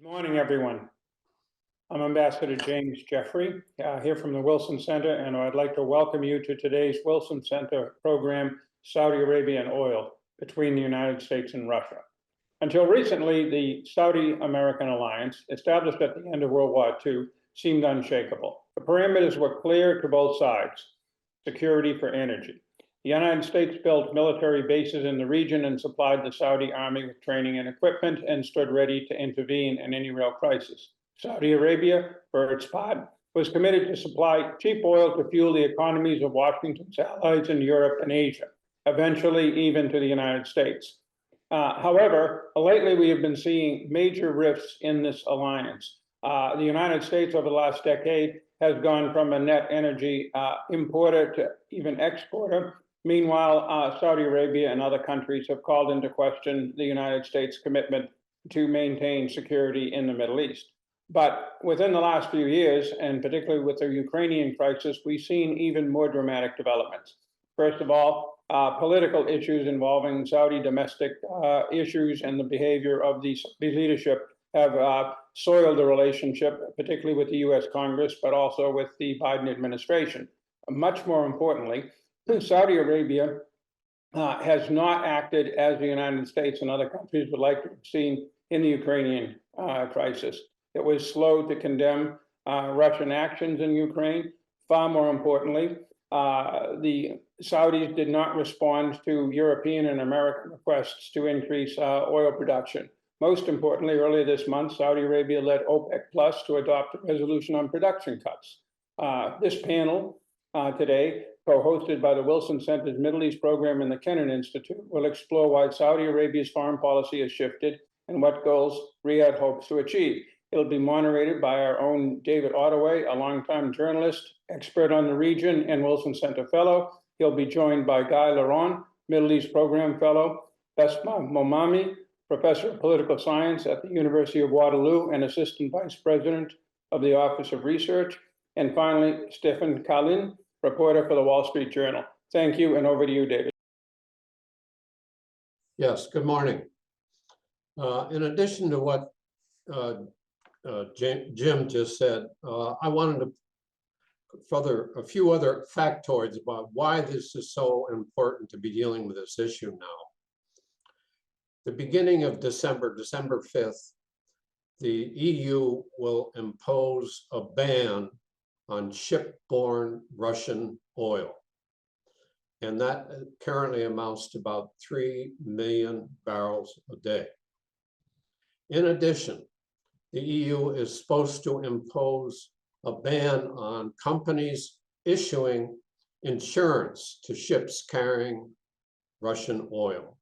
Good morning, everyone. I'm Ambassador James Jeffrey, here from the Wilson Center, and I'd like to welcome you to today's Wilson Center program, Saudi Arabia and Oil, between the United States and Russia. Until recently, the Saudi-American alliance, established at the end of World War II, seemed unshakable. The parameters were clear to both sides: security for energy. The United States built military bases in the region and supplied the Saudi army with training and equipment and stood ready to intervene in any real crisis. Saudi Arabia, for its part, was committed to supply cheap oil to fuel the economies of Washington's allies in Europe and Asia, eventually even to the United States. However, lately we have been seeing major rifts in this alliance. The United States over the last decade has gone from a net energy importer to even exporter. Meanwhile, Saudi Arabia and other countries have called into question the United States' commitment to maintain security in the Middle East. But within the last few years, and particularly with the Ukrainian crisis, we've seen even more dramatic developments. First of all, political issues involving Saudi domestic issues and the behavior of the leadership have soiled the relationship, particularly with the US Congress, but also with the Biden administration. Much more importantly, Saudi Arabia has not acted as the United States and other countries would like to have seen in the Ukrainian crisis. It was slow to condemn Russian actions in Ukraine. Far more importantly, the Saudis did not respond to European and American requests to increase oil production. Most importantly, earlier this month, Saudi Arabia led OPEC Plus to adopt a resolution on production cuts. This panel today, co-hosted by the Wilson Center's Middle East Program and the Kennan Institute, will explore why Saudi Arabia's foreign policy has shifted and what goals Riyadh hopes to achieve. It'll be moderated by our own David Ottaway, a longtime journalist, expert on the region, and Wilson Center Fellow. He'll be joined by Guy Laurent, Middle East Program Fellow, Besma Momami, Professor of Political Science at the University of Waterloo and Assistant Vice President of the Office of Research, and finally, Stephen Kalin, reporter for the Wall Street Journal. Thank you, and over to you, David. Yes, good morning. In addition to what Jim just said, I wanted to further a few other factoids about why this is so important to be dealing with this issue now. The beginning of December 5th, the EU will impose a ban on shipborne Russian oil. And that currently amounts to about 3 million barrels a day. In addition, the EU is supposed to impose a ban on companies issuing insurance to ships carrying Russian oil.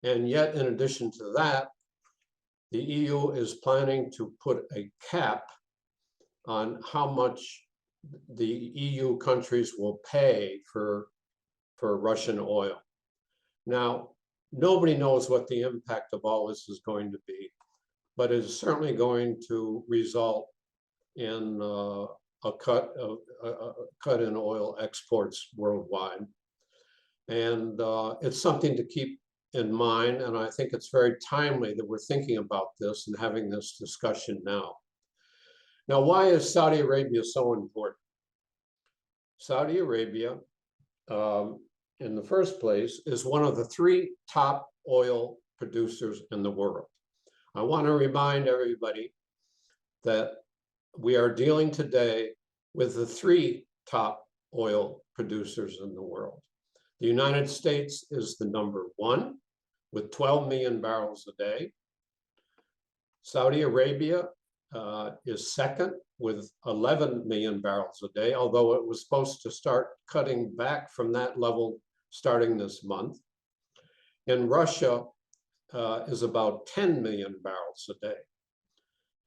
And yet, in addition to that, the EU is planning to put a cap on how much the EU countries will pay for Russian oil. Now, nobody knows what the impact of all this is going to be, but it is certainly going to result in a cut in oil exports worldwide. And it's something to keep in mind, and I think it's very timely that we're thinking about this and having this discussion now. Now, why is Saudi Arabia so important? Saudi Arabia, in the first place, is one of the 3 top oil producers in the world. I want to remind everybody that we are dealing today with the 3 top oil producers in the world. The United States is the number 1 with 12 million barrels a day. Saudi Arabia is second with 11 million barrels a day, although it was supposed to start cutting back from that level starting this month. And Russia is about 10 million barrels a day.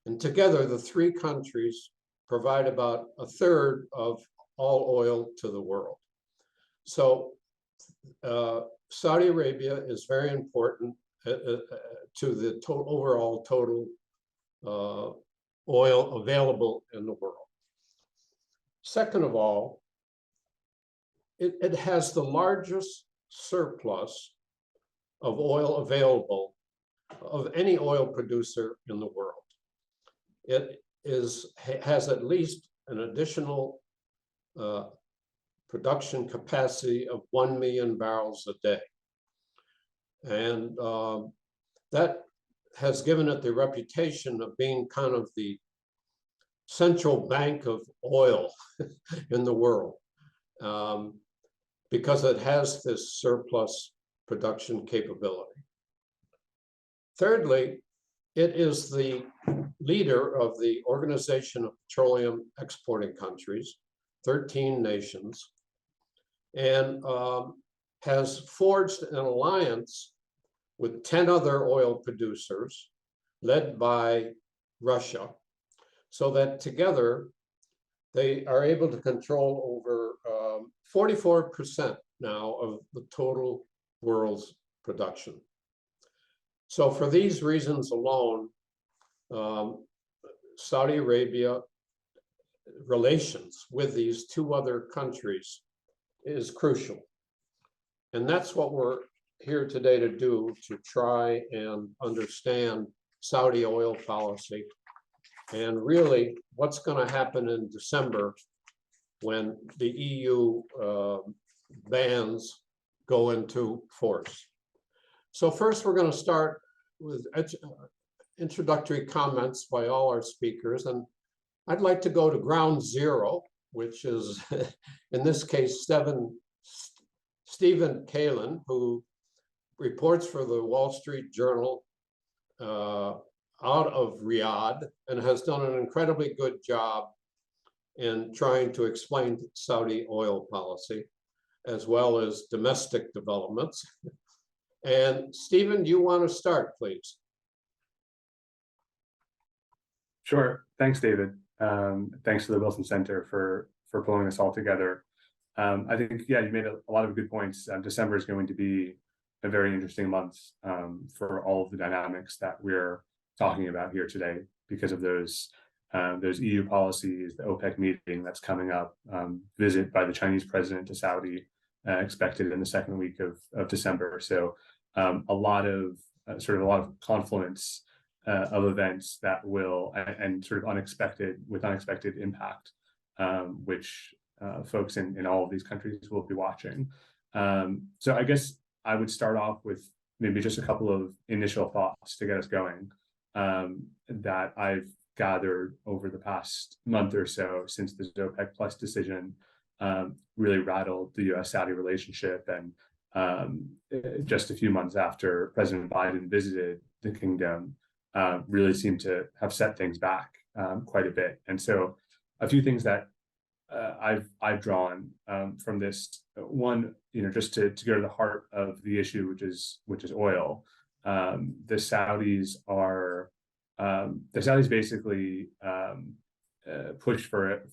And together, the 3 countries provide about a third of all oil to the world. So Saudi Arabia is very important to the overall total oil available in the world. Second of all, it has the largest surplus of oil available of any oil producer in the world. It has at least an additional production capacity of 1 million barrels a day. And that has given it the reputation of being kind of the central bank of oil in the world, because it has this surplus production capability. Thirdly, it is the leader of the Organization of Petroleum Exporting Countries, 13 nations, and has forged an alliance with 10 other oil producers led by Russia, so that together they are able to control over 44% now of the total world's production. So for these reasons alone, Saudi Arabia relations with these two other countries is crucial. And that's what we're here today to do, to try and understand Saudi oil policy and really what's going to happen in December when the EU bans go into force. So first, we're going to start with introductory comments by all our speakers. And I'd like to go to ground zero, which is, in this case, Stephen Kalin, who reports for the Wall Street Journal out of Riyadh and has done an incredibly good job in trying to explain Saudi oil policy, as well as domestic developments. And Stephen, do you want to start, please? Sure. Thanks, David. Thanks to the Wilson Center for pulling this all together. I think, yeah, you made a lot of good points. December is going to be a very interesting month for all of the dynamics that we're talking about here today because of those EU policies, the OPEC meeting that's coming up, visit by the Chinese president to Saudi expected in the second week of December. So a lot of confluence of events that will and sort of unexpected impact, which folks in all of these countries will be watching. So I guess I would start off with maybe just a couple of initial thoughts to get us going that I've gathered over the past month or so since the OPEC Plus decision really rattled the U.S.-Saudi relationship, and just a few months after President Biden visited the kingdom, really seemed to have set things back quite a bit. And so a few things that I've drawn from this. One, just to go to the heart of the issue, which is oil. The Saudis basically pushed for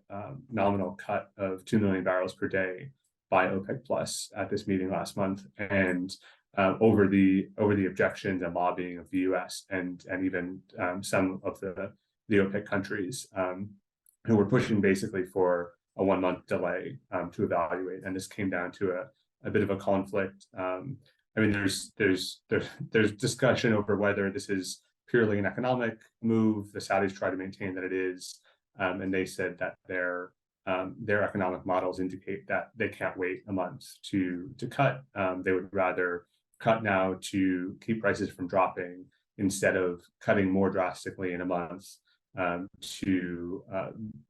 a nominal cut of 2 million barrels per day by OPEC Plus at this meeting last month, and over the objections and lobbying of the U.S. and even some of the OPEC countries who were pushing basically for a 1-month delay to evaluate. And this came down to a bit of a conflict. I mean, there's discussion over whether this is purely an economic move. The Saudis try to maintain that it is, and they said that their economic models indicate that they can't wait a month to cut. They would rather cut now to keep prices from dropping instead of cutting more drastically in a month to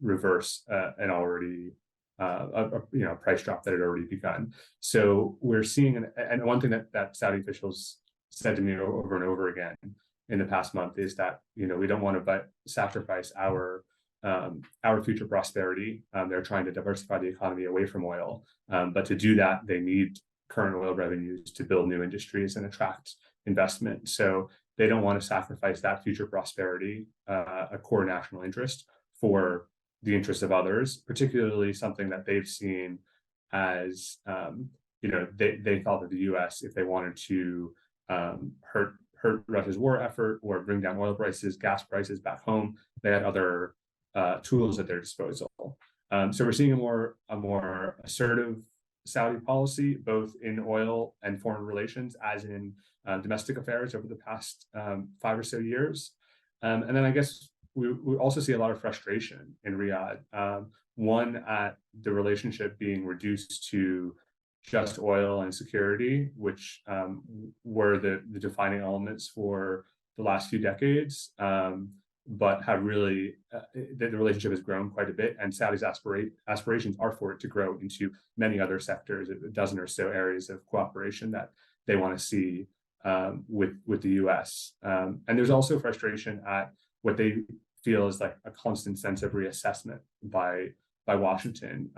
reverse an already price drop that had already begun. So we're seeing, and one thing that Saudi officials said to me over and over again in the past month is that we don't want to sacrifice our future prosperity. They're trying to diversify the economy away from oil, but to do that, they need current oil revenues to build new industries and attract investment. So they don't want to sacrifice that future prosperity, a core national interest, for the interests of others, particularly something that they've seen as, they thought that the U.S., if they wanted to hurt Russia's war effort or bring down oil prices, gas prices back home, they had other tools at their disposal. So we're seeing a more assertive Saudi policy, both in oil and foreign relations, as in domestic affairs over the past 5 or so years. And then I guess we also see a lot of frustration in Riyadh. One, at the relationship being reduced to just oil and security, which were the defining elements for the last few decades, but have really, the relationship has grown quite a bit, and Saudi's aspirations are for it to grow into many other sectors, a dozen or so areas of cooperation that they want to see with the US. And there's also frustration at what they feel is like a constant sense of reassessment by Washington.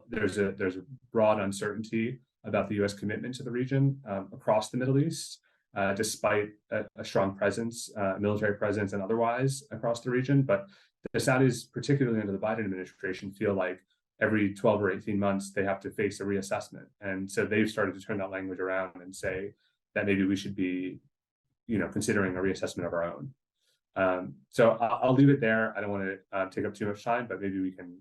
There's a broad uncertainty about the US commitment to the region across the Middle East, despite a strong presence, military presence and otherwise across the region. But the Saudis, particularly under the Biden administration, feel like every 12 or 18 months they have to face a reassessment. And so they've started to turn that language around and say that maybe we should be, considering a reassessment of our own. So I'll leave it there. I don't want to take up too much time, but maybe we can,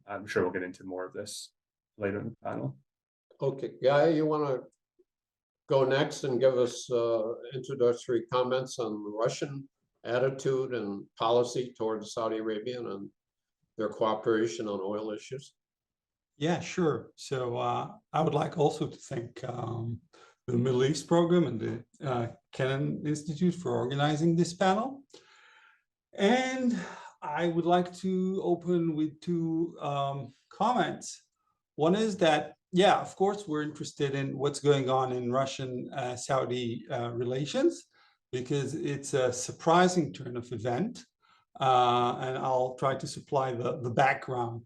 I'm sure we'll get into more of this later in the panel. Okay, Guy, you want to go next and give us introductory comments on the Russian attitude and policy towards Saudi Arabia and their cooperation on oil issues? Yeah, sure. So I would like also to thank the Middle East program and the Kennan Institute for organizing this panel. And I would like to open with two comments. One is that, yeah, of course, we're interested in what's going on in Russian-Saudi relations, because it's a surprising turn of event. And I'll try to supply the background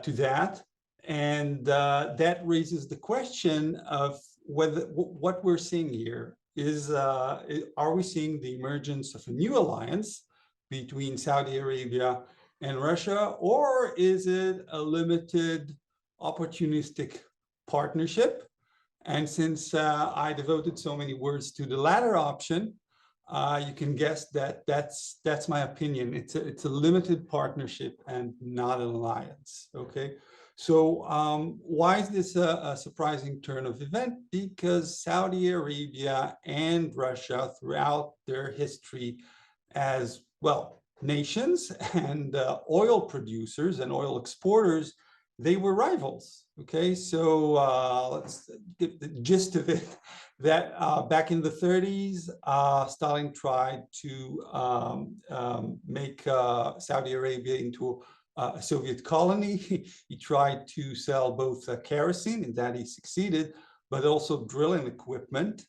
to that. And that raises the question of whether what we're seeing here is, are we seeing the emergence of a new alliance between Saudi Arabia and Russia, or is it a limited opportunistic partnership? And since I devoted so many words to the latter option, you can guess that that's my opinion. It's a limited partnership and not an alliance. Okay, so why is this a surprising turn of event? Because Saudi Arabia and Russia, throughout their history as well, nations and oil producers and oil exporters, they were rivals. Okay, so let's get the gist of it. That back in the 30s, Stalin tried to make Saudi Arabia into a Soviet colony. He tried to sell both kerosene, in that he succeeded, but also drilling equipment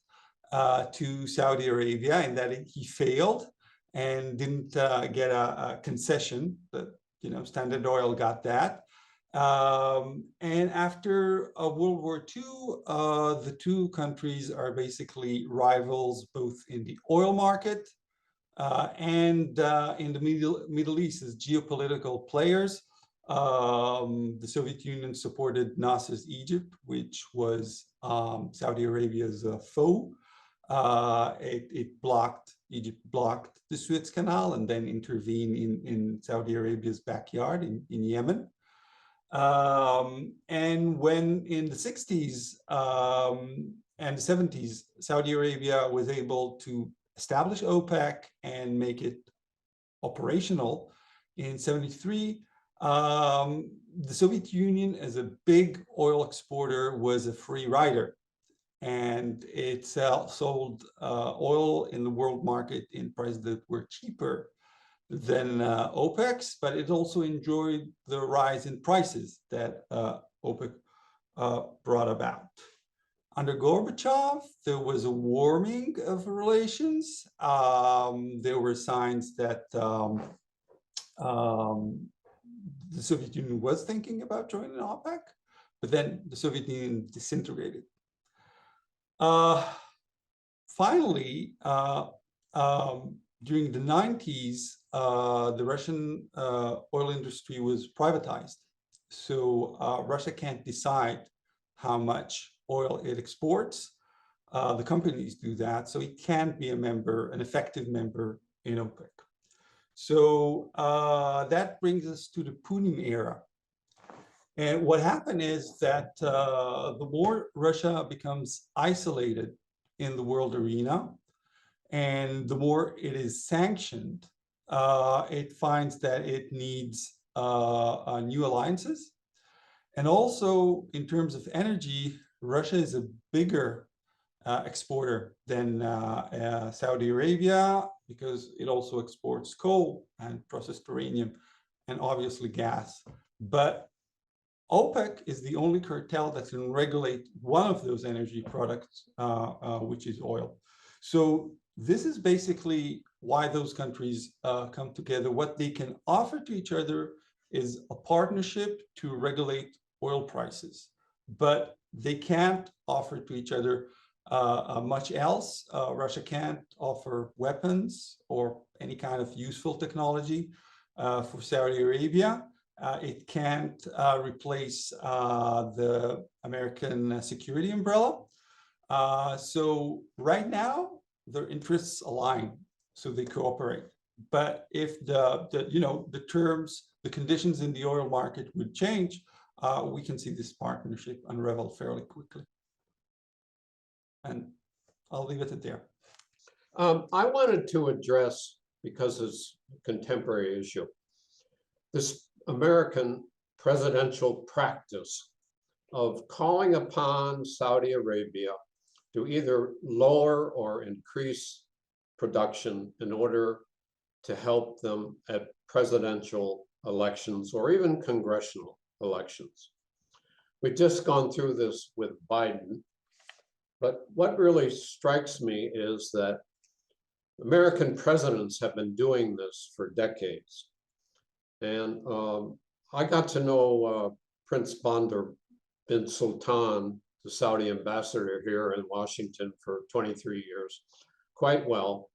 to Saudi Arabia, in that he failed and didn't get a concession. But Standard Oil got that. And after World War II, the two countries are basically rivals, both in the oil market and in the Middle East as geopolitical players. The Soviet Union supported Nasser's Egypt, which was Saudi Arabia's foe. Egypt blocked the Suez Canal and then intervened in Saudi Arabia's backyard in Yemen. And when in the 60s and the 70s, Saudi Arabia was able to establish OPEC and make it operational in 73, the Soviet Union, as a big oil exporter, was a free rider. And it sold oil in the world market in prices that were cheaper than OPEC's, but it also enjoyed the rise in prices that OPEC brought about. Under Gorbachev, there was a warming of relations. There were signs that the Soviet Union was thinking about joining OPEC, but then the Soviet Union disintegrated. Finally, during the 90s, the Russian oil industry was privatized. So Russia can't decide how much oil it exports. The companies do that. So it can't be an effective member in OPEC. So that brings us to the Putin era. And what happened is that the more Russia becomes isolated in the world arena, and the more it is sanctioned, it finds that it needs new alliances. And also, in terms of energy, Russia is a bigger exporter than Saudi Arabia, because it also exports coal and processed uranium and obviously gas. But OPEC is the only cartel that can regulate one of those energy products, which is oil. So this is basically why those countries come together. What they can offer to each other is a partnership to regulate oil prices, but they can't offer to each other much else. Russia can't offer weapons or any kind of useful technology for Saudi Arabia. It can't replace the American security umbrella. So right now, their interests align, so they cooperate. But if the terms, the conditions in the oil market would change, we can see this partnership unravel fairly quickly. And I'll leave it at there. I wanted to address, because it's a contemporary issue, this American presidential practice of calling upon Saudi Arabia to either lower or increase production in order to help them at presidential elections or even congressional elections. We've just gone through this with Biden, but what really strikes me is that American presidents have been doing this for decades. And I got to know Prince Bandar bin Sultan, the Saudi ambassador here in Washington for 23 years, quite well.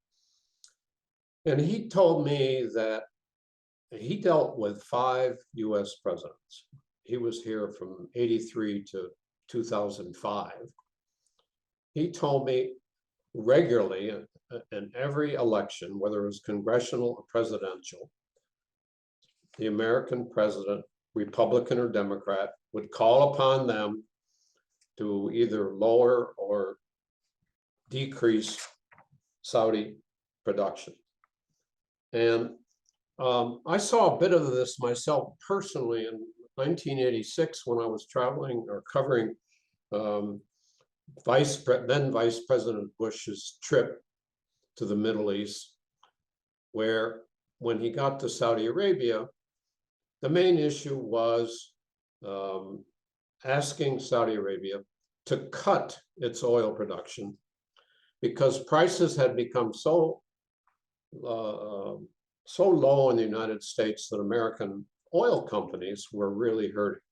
And he told me that he dealt with 5 US presidents. He was here from 83 to 2005. He told me regularly in every election, whether it was congressional or presidential, the American president, Republican or Democrat, would call upon them to either lower or decrease Saudi production. And I saw a bit of this myself personally in 1986 when I was traveling or covering then Vice President Bush's trip to the Middle East, where when he got to Saudi Arabia, the main issue was asking Saudi Arabia to cut its oil production because prices had become so low in the United States that American oil companies were really hurting.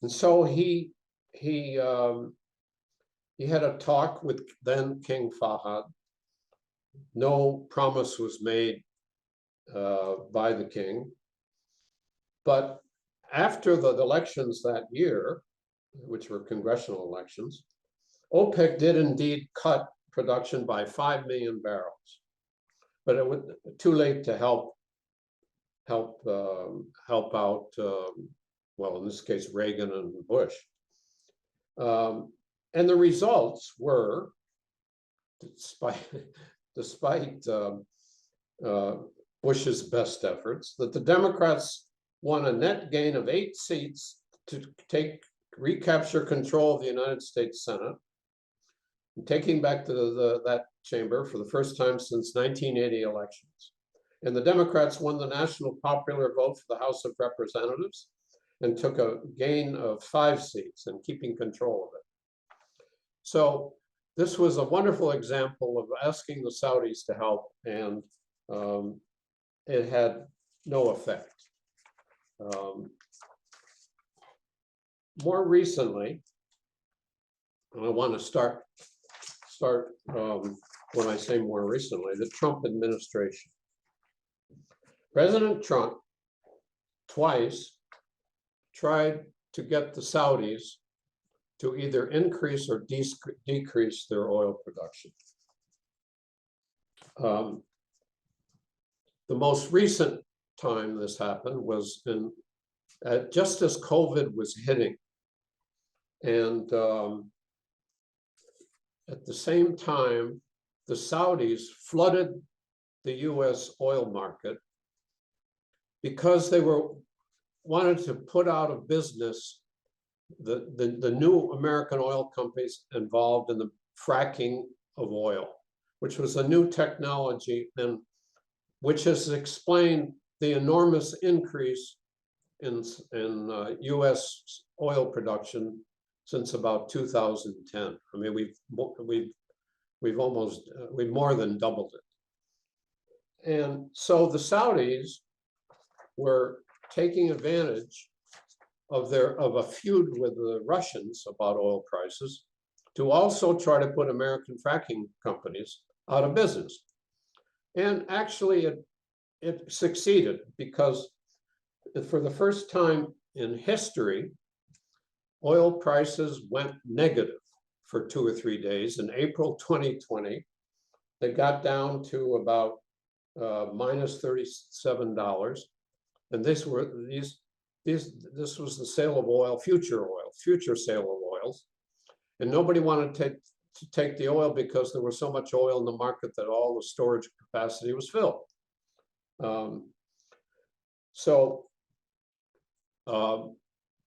And so he had a talk with then King Fahd. No promise was made by the king. But after the elections that year, which were congressional elections, OPEC did indeed cut production by 5 million barrels. But it was too late to help out, well, in this case, Reagan and Bush. And the results were, despite Bush's best efforts, that the Democrats won a net gain of 8 seats to recapture control of the United States Senate, taking back that chamber for the first time since 1980 elections. And the Democrats won the national popular vote for the House of Representatives and took a gain of 5 seats and keeping control of it. So this was a wonderful example of asking the Saudis to help, and it had no effect. More recently, and I want to start when I say more recently, the Trump administration. President Trump twice tried to get the Saudis to either increase or decrease their oil production. The most recent time this happened was in just as COVID was hitting. And at the same time, the Saudis flooded the US oil market because they wanted to put out of business the new American oil companies involved in the fracking of oil, which was a new technology and which has explained the enormous increase in US oil production since about 2010. I mean, we've more than doubled it. And so the Saudis were taking advantage of a feud with the Russians about oil prices to also try to put American fracking companies out of business. And actually it succeeded, because for the first time in history, oil prices went negative for 2 or 3 days. In April 2020, they got down to about minus $37. And this was the sale of oil, future sale of oils. And nobody wanted to take the oil because there was so much oil in the market that all the storage capacity was filled.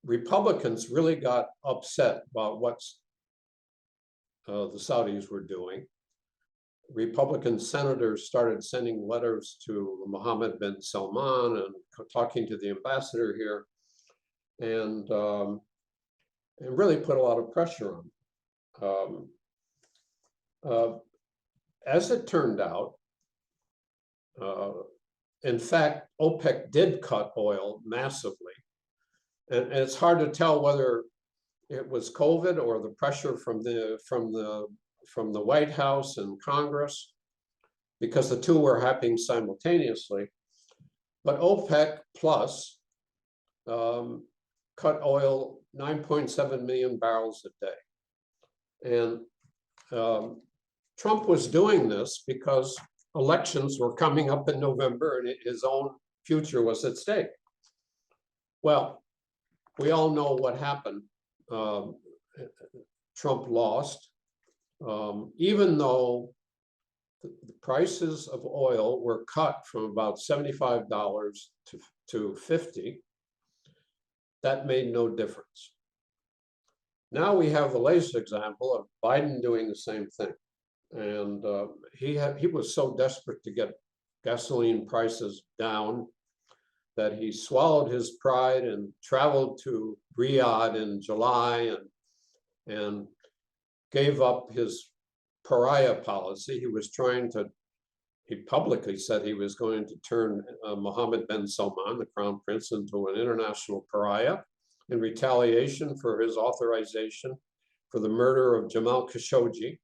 Republicans really got upset about what the Saudis were doing. Republican senators started sending letters to Mohammed bin Salman and talking to the ambassador here, and really put a lot of pressure on. As it turned out, in fact, OPEC did cut oil massively, and it's hard to tell whether it was COVID or the pressure from the White House and Congress, because the two were happening simultaneously. But OPEC Plus cut oil 9.7 million barrels a day. And Trump was doing this because elections were coming up in November and his own future was at stake. Well, we all know what happened. Trump lost, even though the prices of oil were cut from about $75 to $50. That made no difference. Now we have the latest example of Biden doing the same thing. And he was so desperate to get gasoline prices down that he swallowed his pride and traveled to Riyadh in July and gave up his pariah policy. He publicly said he was going to turn Mohammed bin Salman, the crown prince, into an international pariah in retaliation for his authorization for the murder of Jamal Khashoggi,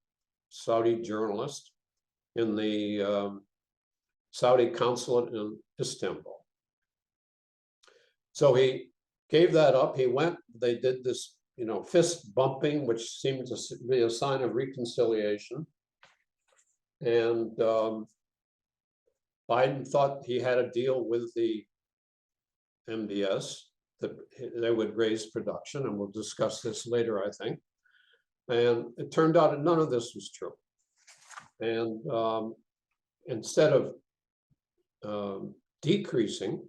Saudi journalist, in the Saudi consulate in Istanbul. So he gave that up. He went, they did this, fist bumping, which seemed to be a sign of reconciliation. And Biden thought he had a deal with the MBS that they would raise production, and we'll discuss this later, I think. And it turned out that none of this was true. And instead of decreasing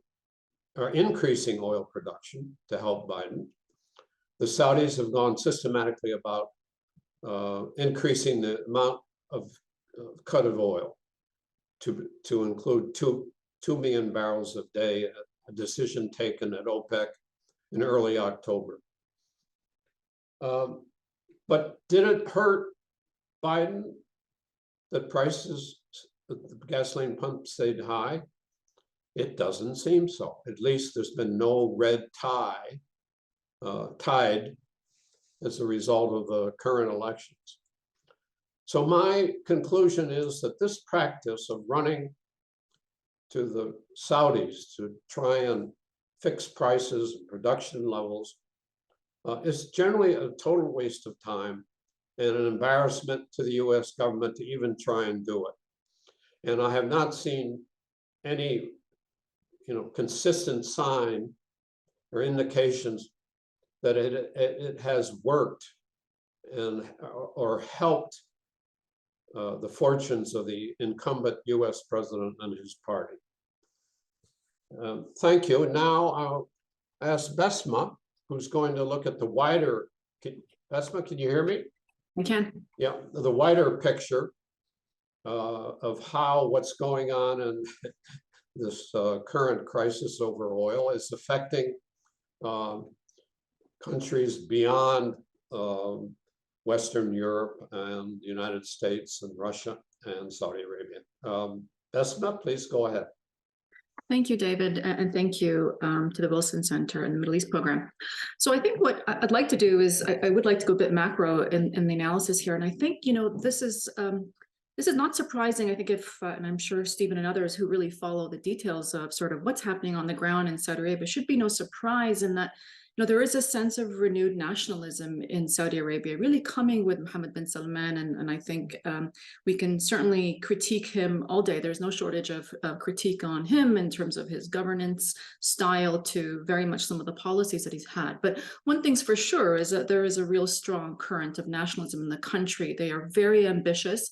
or increasing oil production to help Biden, the Saudis have gone systematically about increasing the amount of cut of oil to include 2 million barrels a day, a decision taken at OPEC in early October. But did it hurt Biden that prices, the gasoline pump stayed high? It doesn't seem so. At least there's been no red tide as a result of the current elections. So my conclusion is that this practice of running to the Saudis to try and fix prices and production levels is generally a total waste of time and an embarrassment to the US government to even try and do it. And I have not seen any consistent sign or indications that it has worked and or helped the fortunes of the incumbent U.S. president and his party. Thank you. And now I'll ask Besma, who's going to look at the wider. Besma, can you hear me? I can. Yeah, the wider picture of how what's going on in this current crisis over oil is affecting countries beyond Western Europe and the United States and Russia and Saudi Arabia. Besma, please go ahead. Thank you, David, and thank you to the Wilson Center and the Middle East program. So I think what I'd like to do is I would like to go a bit macro in the analysis here. And I think, you know, this is not surprising. I think and I'm sure Stephen and others who really follow the details of sort of what's happening on the ground in Saudi Arabia should be no surprise in that, you know, there is a sense of renewed nationalism in Saudi Arabia, really coming with Mohammed bin Salman. And I think we can certainly critique him all day. There's no shortage of critique on him in terms of his governance style to very much some of the policies that he's had. But one thing's for sure is that there is a real strong current of nationalism in the country. They are very ambitious,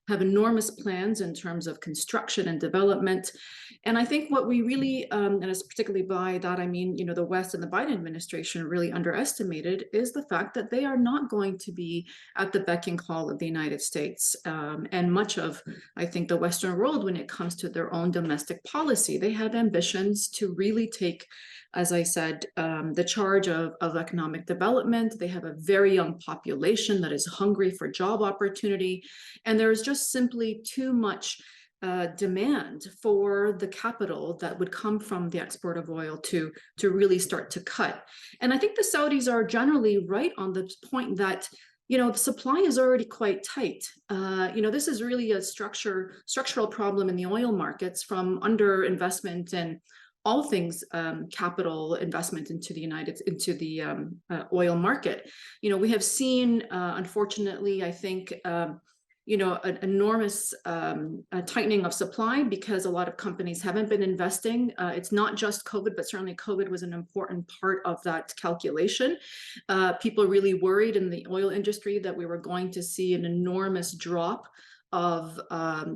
have enormous plans in terms of construction and development. And I think what we really, and it's particularly by that, I mean, you know, the West and the Biden administration really underestimated is the fact that they are not going to be at the beck and call of the United States and much of, I think, the Western world when it comes to their own domestic policy. They have ambitions to really take, as I said, the charge of economic development. They have a very young population that is hungry for job opportunity. And there's just simply too much demand for the capital that would come from the export of oil to really start to cut. And I think the Saudis are generally right on the point that, you know, the supply is already quite tight. You know, this is really a structural problem in the oil markets from underinvestment and all things capital investment into the oil market. You know, we have seen, unfortunately, I think, you know, an enormous tightening of supply because a lot of companies haven't been investing. It's not just COVID, but certainly COVID was an important part of that calculation. People really worried in the oil industry that we were going to see an enormous drop of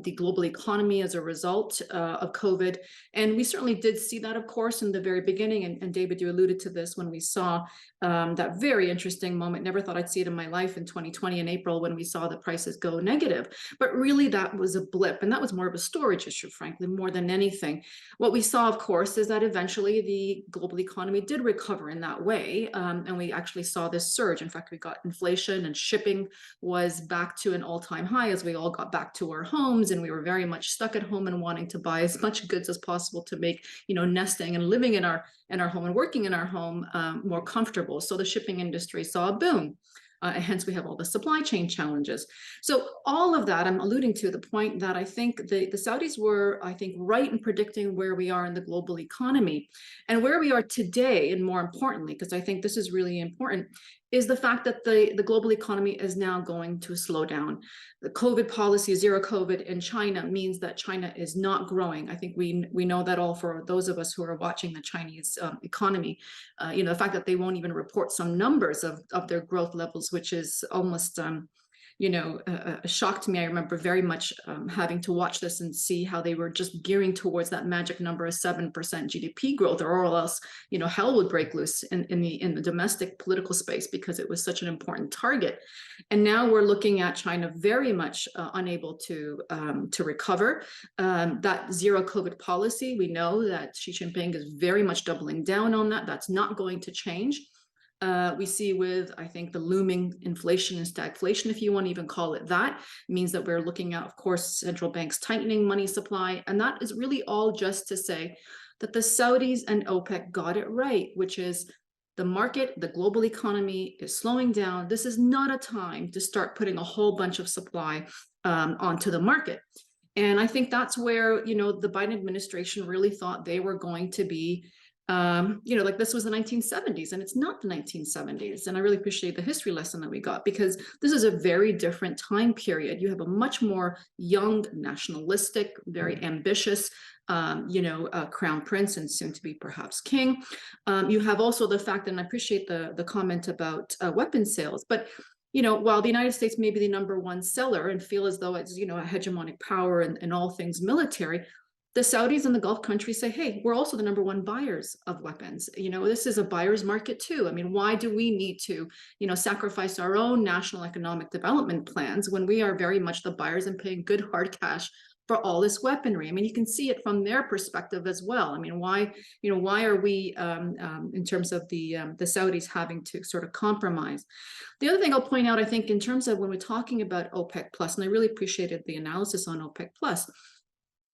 the global economy as a result of COVID. And we certainly did see that, of course, in the very beginning. And David, you alluded to this when we saw that very interesting moment. Never thought I'd see it in my life in 2020 in April when we saw the prices go negative. But really, that was a blip. And that was more of a storage issue, frankly, more than anything. What we saw, of course, is that eventually the global economy did recover in that way. And we actually saw this surge. In fact, we got inflation and shipping was back to an all-time high as we all got back to our homes, and we were very much stuck at home and wanting to buy as much goods as possible to make, you know, nesting and living in our home and working in our home more comfortable. So the shipping industry saw a boom. And hence we have all the supply chain challenges. So all of that, I'm alluding to the point that I think the Saudis were, I think, right in predicting where we are in the global economy. And where we are today, and more importantly, because I think this is really important, is the fact that the global economy is now going to slow down. The COVID policy, zero COVID in China, means that China is not growing. I think we know that all for those of us who are watching the Chinese economy. You know, the fact that they won't even report some numbers of their growth levels, which is almost you know, a shock to me. I remember very much having to watch this and see how they were just gearing towards that magic number of 7% GDP growth, or else, you know, hell would break loose in the domestic political space because it was such an important target. And now we're looking at China very much unable to recover. That zero COVID policy, we know that Xi Jinping is very much doubling down on that. That's not going to change. We see with, I think, the looming inflation and stagflation, if you want to even call it that, means that we're looking at, of course, central banks tightening money supply. And that is really all just to say that the Saudis and OPEC got it right, which is the market, the global economy is slowing down. This is not a time to start putting a whole bunch of supply onto the market. And I think that's where, you know, the Biden administration really thought they were going to be like this was the 1970s and it's not the 1970s. And I really appreciate the history lesson that we got, because this is a very different time period. You have a much more young, nationalistic, very ambitious, crown prince and soon to be perhaps king. You have also the fact, and I appreciate the comment about weapon sales, but while the United States may be the #1 seller and feel as though it's, a hegemonic power in all things military, the Saudis and the Gulf countries say, hey, we're also the #1 buyers of weapons. This is a buyer's market too. I mean, why do we need to, sacrifice our own national economic development plans when we are very much the buyers and paying good hard cash for all this weaponry? I mean, you can see it from their perspective as well. I mean, why are we, in terms of the Saudis having to sort of compromise? The other thing I'll point out, I think, in terms of when we're talking about OPEC plus, and I really appreciated the analysis on OPEC plus.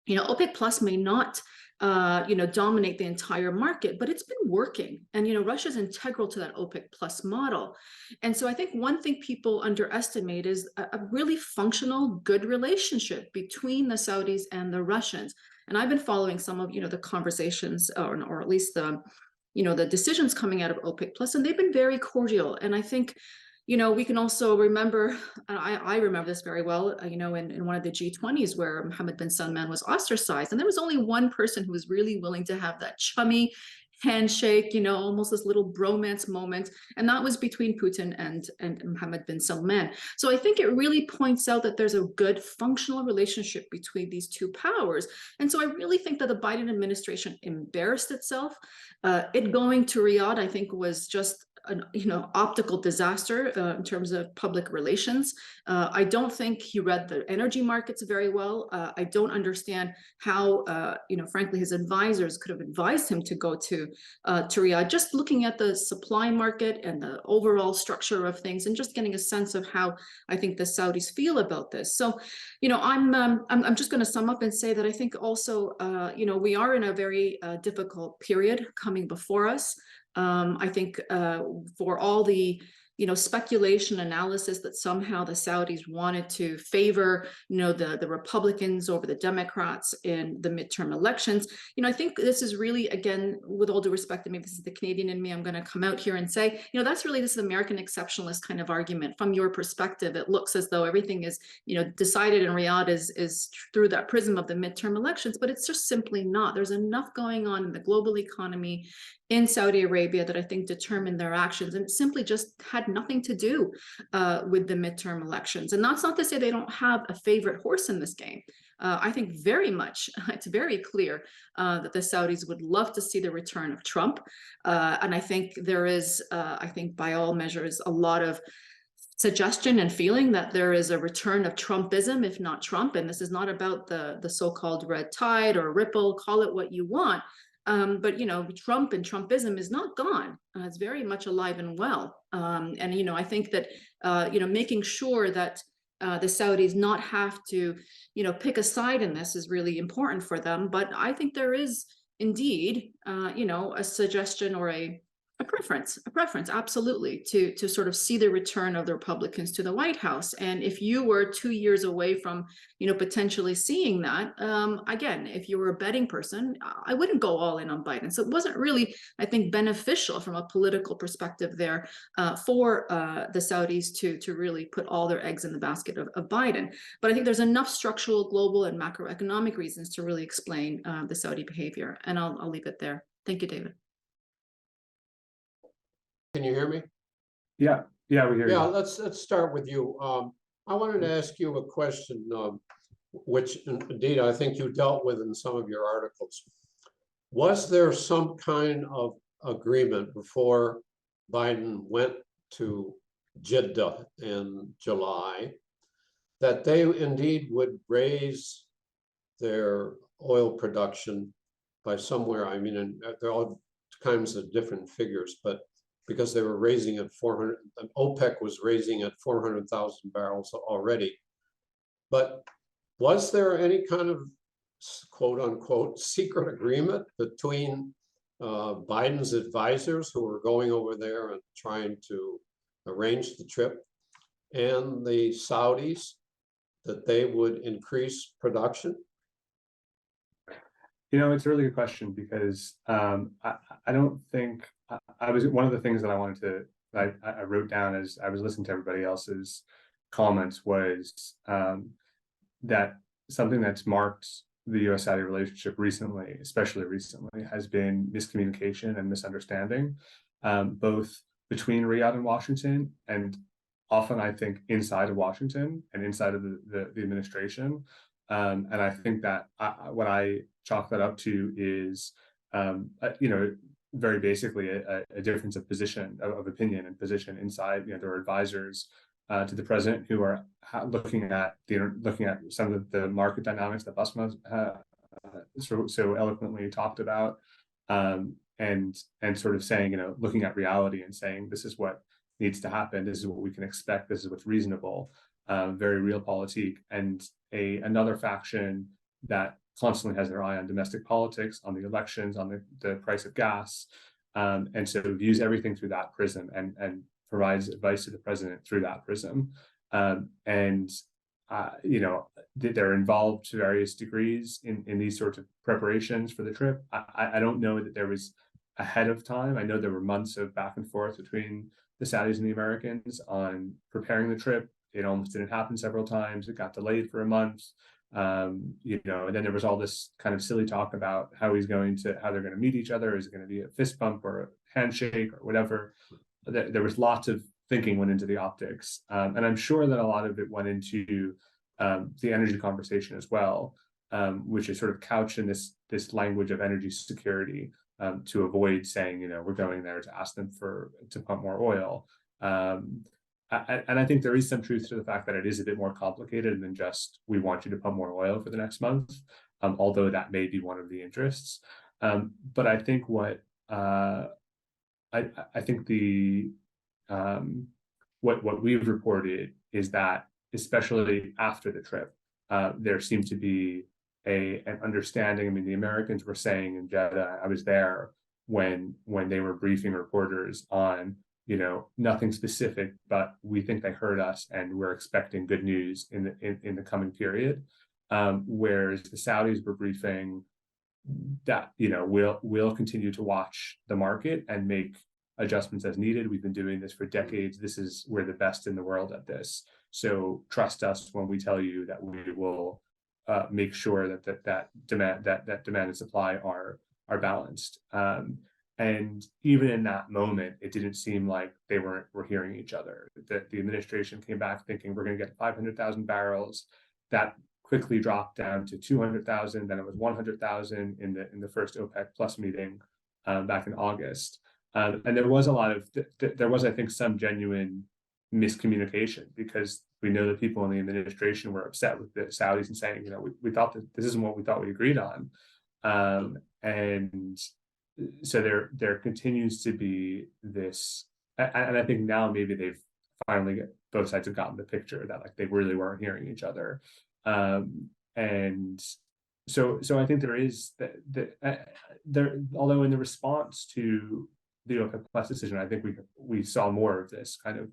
OPEC plus may not, dominate the entire market, but it's been working. And, Russia's integral to that OPEC plus model. And so I think one thing people underestimate is a really functional, good relationship between the Saudis and the Russians. And I've been following some of, the conversations or at least the, the decisions coming out of OPEC plus, and they've been very cordial. And I think, we can also remember, I remember this very well, in one of the G20s where Mohammed bin Salman was ostracized. And there was only one person who was really willing to have that chummy handshake, almost this little bromance moment. And that was between Putin and Mohammed bin Salman. So I think it really points out that there's a good functional relationship between these two powers. And so I really think that the Biden administration embarrassed itself. It going to Riyadh, I think, was just an optical disaster in terms of public relations. I don't think he read the energy markets very well. I don't understand how, frankly, his advisors could have advised him to go to Riyadh. Just looking at the supply market and the overall structure of things, and just getting a sense of how I think the Saudis feel about this. So, I'm just going to sum up and say that I think also, we are in a very difficult period coming before us. I think for all the speculation analysis that somehow the Saudis wanted to favor, the Republicans over the Democrats in the midterm elections. I think this is really, again, with all due respect, and maybe this is the Canadian in me, I'm going to come out here and say, this is American exceptionalist kind of argument. From your perspective, it looks as though everything is, decided in Riyadh is through that prism of the midterm elections, but it's just simply not. There's enough going on in the global economy in Saudi Arabia that I think determined their actions, and it simply just had nothing to do with the midterm elections. And that's not to say they don't have a favorite horse in this game. I think very much, it's very clear that the Saudis would love to see the return of Trump. And I think there is, by all measures, a lot of suggestion and feeling that there is a return of Trumpism, if not Trump. And this is not about the so-called red tide or ripple, call it what you want. But, Trump and Trumpism is not gone. It's very much alive and well. And, I think that, making sure that the Saudis not have to, pick a side in this is really important for them. But I think there is indeed, a suggestion or a preference, absolutely, to sort of see the return of the Republicans to the White House. And if you were 2 years away from, potentially seeing that, again, if you were a betting person, I wouldn't go all in on Biden. So it wasn't really, I think, beneficial from a political perspective there for the Saudis to really put all their eggs in the basket of Biden. But I think there's enough structural, global, and macroeconomic reasons to really explain the Saudi behavior. And I'll leave it there. Thank you, David. Can you hear me? Yeah, we hear Yeah, you. let's start with you. I wanted to ask you a question, which indeed I think you dealt with in some of your articles. Was there some kind of agreement before Biden went to Jeddah in July that they indeed would raise their oil production by somewhere? I mean, and there are all kinds of different figures, but because they were raising at 400, OPEC was raising at 400,000 barrels already. But was there any kind of quote unquote secret agreement between Biden's advisors who were going over there and trying to arrange the trip and the Saudis that they would increase production? It's a really good question because I don't think I was one of the things that I wanted to I wrote down as I was listening to everybody else's comments was that something that's marked the U.S.-Saudi relationship recently, especially recently, has been miscommunication and misunderstanding, both between Riyadh and Washington, and often I think inside of Washington and inside of the administration. And I think that what I chalk that up to is, very basically a difference of position, of opinion and position inside. There are advisors to the president who are looking at some of the market dynamics that Basma so eloquently talked about, and sort of saying, looking at reality and saying, this is what needs to happen, this is what we can expect, this is what's reasonable, very realpolitik, and another faction that constantly has their eye on domestic politics, on the elections, on the price of gas, and so views everything through that prism and provides advice to the president through that prism. They're involved to various degrees in these sorts of preparations for the trip. I don't know that there was ahead of time. I know there were months of back and forth between the Saudis and the Americans on preparing the trip. It almost didn't happen several times. It got delayed for a month. And then there was all this kind of silly talk about how they're going to meet each other. Is it going to be a fist bump or a handshake or whatever? There was lots of thinking went into the optics. And I'm sure that a lot of it went into the energy conversation as well, which is sort of couched in this language of energy security, to avoid saying, we're going there to ask them to pump more oil. And I think there is some truth to the fact that it is a bit more complicated than just, we want you to pump more oil for the next month, although that may be one of the interests. But I think what what we've reported is that, especially after the trip, there seemed to be an understanding. I mean, the Americans were saying in Jeddah, I was there when they were briefing reporters on, nothing specific, but we think they heard us and we're expecting good news in the coming period. Whereas the Saudis were briefing that, we'll continue to watch the market and make adjustments as needed. We've been doing this for decades. We're the best in the world at this. So trust us when we tell you that we will make sure that demand and supply are balanced. And even in that moment, it didn't seem like they were hearing each other. That the administration came back thinking we're going to get 500,000 barrels. That quickly dropped down to 200,000. Then it was 100,000 in the first OPEC Plus meeting back in August. And there was I think, some genuine miscommunication, because we know that people in the administration were upset with the Saudis and saying, we thought that this isn't what we thought we agreed on. And so there continues to be this, and I think now maybe both sides have gotten the picture that they really weren't hearing each other. And so I think there is although in the response to the OPEC Plus decision, I think we saw more of this kind of,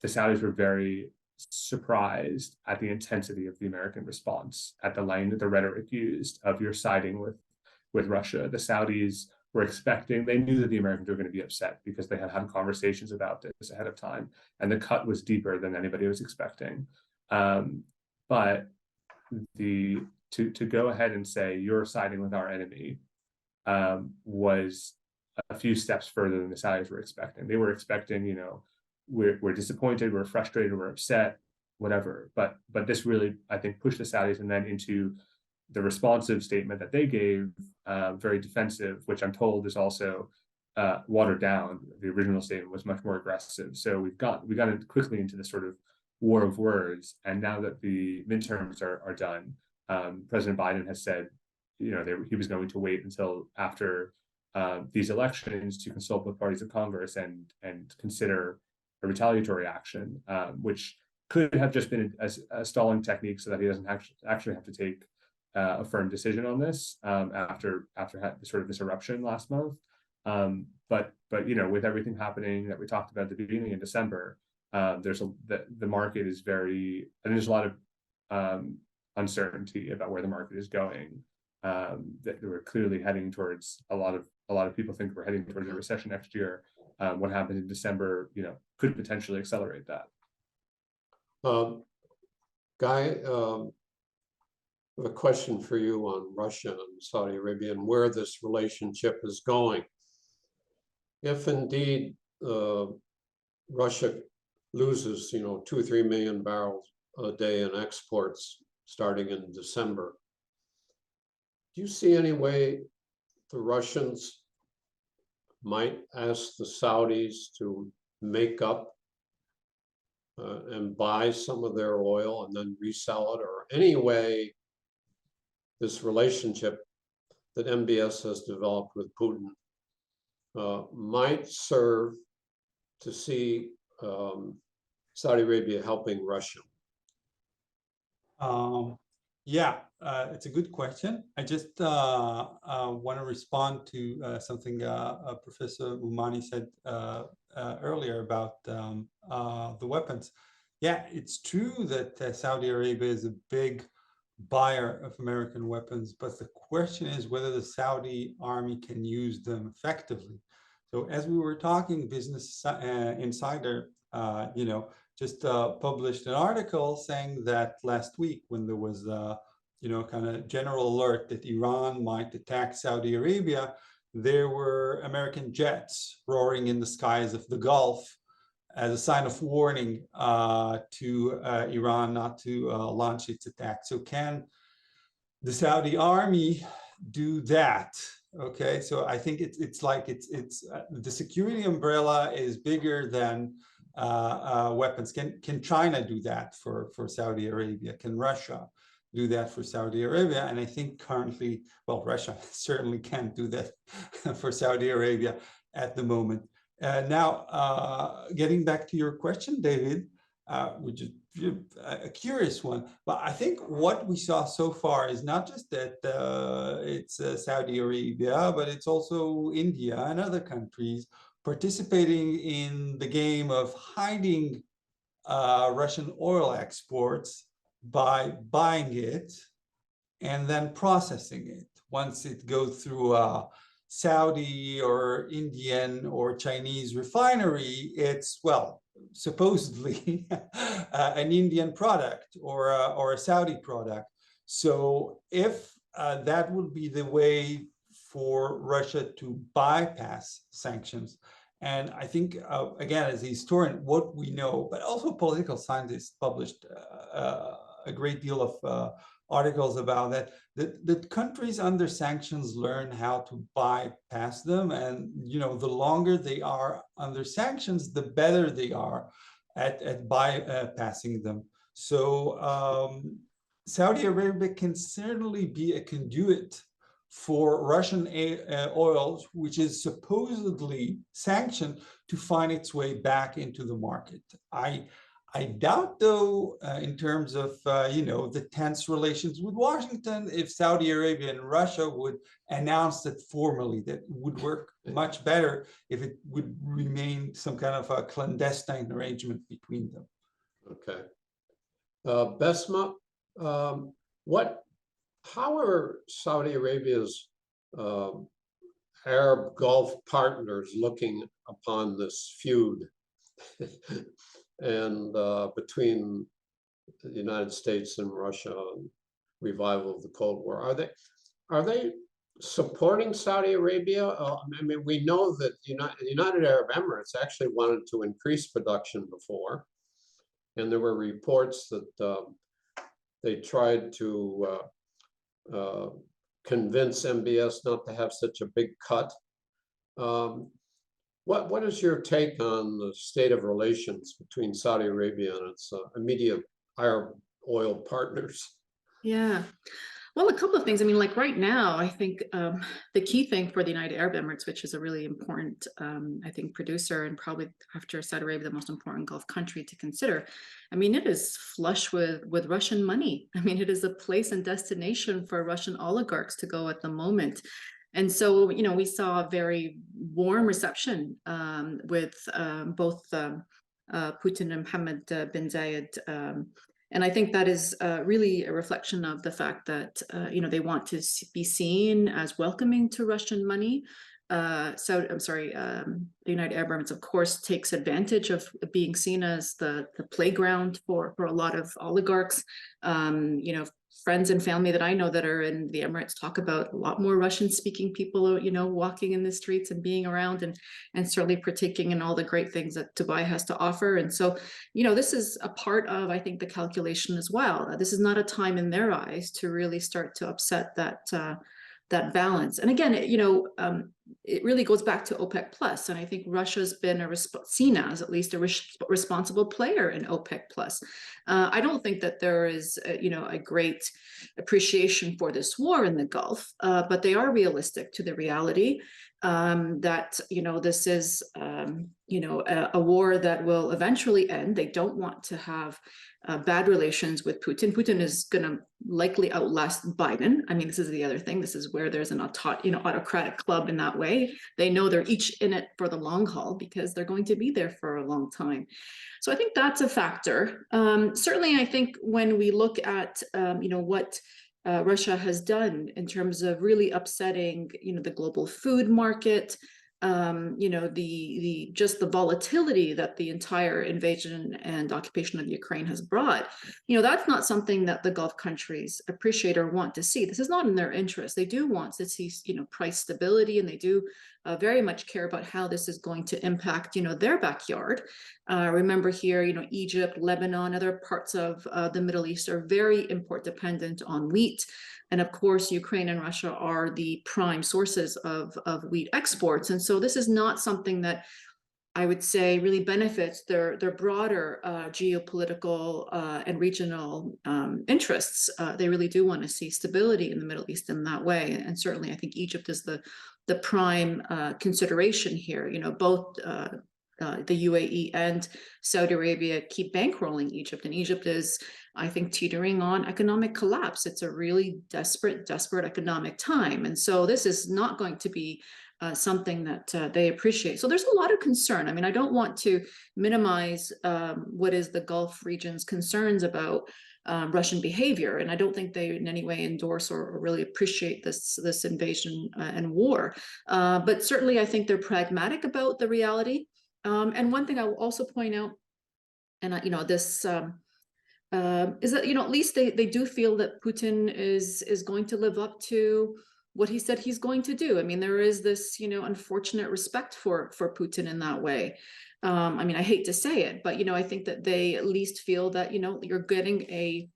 the Saudis were very surprised at the intensity of the American response, at the rhetoric used of you're siding with Russia. The Saudis were expecting, they knew that the Americans were going to be upset because they had conversations about this ahead of time, and the cut was deeper than anybody was expecting. But to go ahead and say you're siding with our enemy was a few steps further than the Saudis were expecting. They were expecting, we're disappointed, we're frustrated, we're upset, whatever. But this really, I think, pushed the Saudis and then into the responsive statement that they gave, very defensive, which I'm told is also watered down. The original statement was much more aggressive. So we got quickly into this sort of war of words. And now that the midterms are done, President Biden has said, he was going to wait until after these elections to consult with parties of Congress and consider a retaliatory action, which could have just been a stalling technique so that he doesn't actually have to take a firm decision on this after sort of this eruption last month. But with everything happening that we talked about at the beginning in December, the market is there's a lot of uncertainty about where the market is going. that we're clearly heading towards a lot of people think we're heading towards a recession next year. What happened in December, could potentially accelerate that. Guy, I have a question for you on Russia and Saudi Arabia and where this relationship is going. If indeed Russia loses, 2 or 3 million barrels a day in exports starting in December, do you see any way the Russians might ask the Saudis to make up and buy some of their oil and then resell it, or any way this relationship that MBS has developed with Putin might serve to see Saudi Arabia helping Russia? Yeah, it's a good question. I just want to respond to something Professor Moumani said earlier about the weapons. Yeah, it's true that Saudi Arabia is a big buyer of American weapons, but the question is whether the Saudi army can use them effectively. So as we were talking, Business Insider, just published an article saying that last week, when there was kind of general alert that Iran might attack Saudi Arabia, there were American jets roaring in the skies of the Gulf as a sign of warning to Iran not to launch its attack. So can the Saudi army do that? Okay, so I think it's like the security umbrella is bigger than weapons. Can China do that for Saudi Arabia? Can Russia do that for Saudi Arabia? And I think currently, well, Russia certainly can't do that for Saudi Arabia at the moment. Now, getting back to your question, David, which is a curious one, but I think what we saw so far is not just that it's Saudi Arabia, but it's also India and other countries participating in the game of hiding Russian oil exports by buying it and then processing it. Once it goes through a Saudi or Indian or Chinese refinery, it's, well, supposedly an Indian product or a Saudi product. So if that would be the way for Russia to bypass sanctions, and I think, again, as a historian, what we know, but also political scientists published a great deal of articles about that countries under sanctions learn how to bypass them. And, the longer they are under sanctions, the better they are at bypassing them. So Saudi Arabia can certainly be a conduit for Russian oil, which is supposedly sanctioned, to find its way back into the market. I doubt, though, in terms of, the tense relations with Washington, if Saudi Arabia and Russia would announce that formally. That would work much better if it would remain some kind of a clandestine arrangement between them. Okay. Besma, how are Saudi Arabia's Arab Gulf partners looking upon this feud and between the United States and Russia and revival of the Cold War? Are they supporting Saudi Arabia? We know that the United Arab Emirates actually wanted to increase production before, and there were reports that they tried to convince MBS not to have such a big cut. What is your take on the state of relations between Saudi Arabia and its immediate Arab oil partners? Yeah. Well, a couple of things. Like right now, I think the key thing for the United Arab Emirates, which is a really important, I think, producer, and probably after Saudi Arabia, the most important Gulf country to consider. It is flush with Russian money. It is a place and destination for Russian oligarchs to go at the moment. And so, we saw a very warm reception with both Putin and Mohammed bin Zayed And I think that is really a reflection of the fact that, they want to be seen as welcoming to Russian money. The United Arab Emirates, of course, takes advantage of being seen as the playground for a lot of oligarchs. Friends and family that I know that are in the Emirates talk about a lot more Russian-speaking people, walking in the streets and being around, and certainly partaking in all the great things that Dubai has to offer. And so, this is a part of, I think, the calculation as well. This is not a time in their eyes to really start to upset that balance. And again, it really goes back to OPEC plus, and I think Russia's been seen as at least a responsible player in OPEC plus. I don't think that there is a great appreciation for this war in the Gulf, but they are realistic to the reality that this is a war that will eventually end. They don't want to have bad relations with Putin. Putin is going to likely outlast Biden. I mean, this is the other thing. This is where there's an autocratic club in that way. They know they're each in it for the long haul because they're going to be there for a long time. So I think that's a factor. Certainly, I think when we look at what Russia has done in terms of really upsetting the global food market, just the volatility that the entire invasion and occupation of Ukraine has brought, that's not something that the Gulf countries appreciate or want to see. This is not in their interest. They do want to see, price stability, and they do very much care about how this is going to impact, their backyard. Remember here, Egypt, Lebanon, other parts of the Middle East are very import dependent on wheat. And of course, Ukraine and Russia are the prime sources of wheat exports. And so this is not something that I would say really benefits their broader geopolitical and regional interests. They really do want to see stability in the Middle East in that way. And certainly, I think Egypt is the prime consideration here. Both the UAE and Saudi Arabia keep bankrolling Egypt, and Egypt is, I think, teetering on economic collapse. It's a really desperate economic time. And so this is not going to be something that they appreciate. So there's a lot of concern. I mean, I don't want to minimize what is the Gulf region's concerns about Russian behavior. And I don't think they in any way endorse or really appreciate this invasion and war. But certainly, I think they're pragmatic about the reality. And one thing I will also point out, and this is that at least they do feel that Putin is going to live up to what he said he's going to do. I mean, there is this unfortunate respect for Putin in that way. I mean, I hate to say it, but I think that they at least feel that you're getting a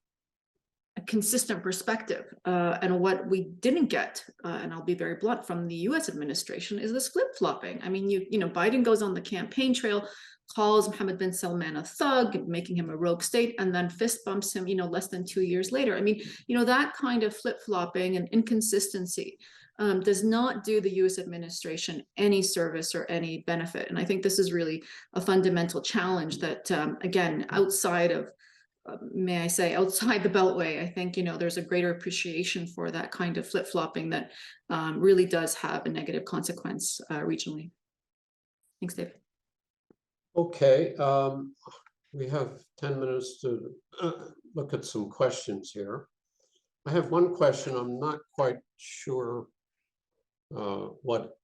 consistent perspective. And what we didn't get, and I'll be very blunt, from the U.S. administration is this flip-flopping. I mean, Biden goes on the campaign trail, calls Mohammed bin Salman a thug, making him a rogue state, and then fist bumps him, less than 2 years later. I mean, that kind of flip-flopping and inconsistency does not do the U.S. administration any service or any benefit. And I think this is really a fundamental challenge that, again, outside of outside the Beltway, I think, there's a greater appreciation for that kind of flip-flopping that really does have a negative consequence regionally. Thanks, David. Okay, we have 10 minutes to look at some questions here. I have one question. I'm not quite sure what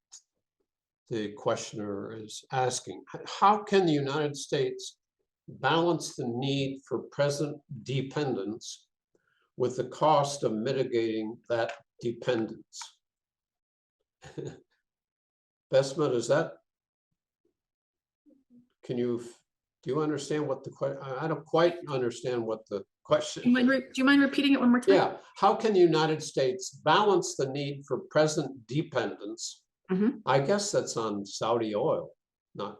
the questioner is asking. How can the United States balance the need for present dependence with the cost of mitigating that dependence? Besma, do you understand what the question? I don't quite understand what the question. Do you mind repeating it one more time? Yeah. How can the United States balance the need for present dependence? Mm-hmm. I guess that's on Saudi oil, not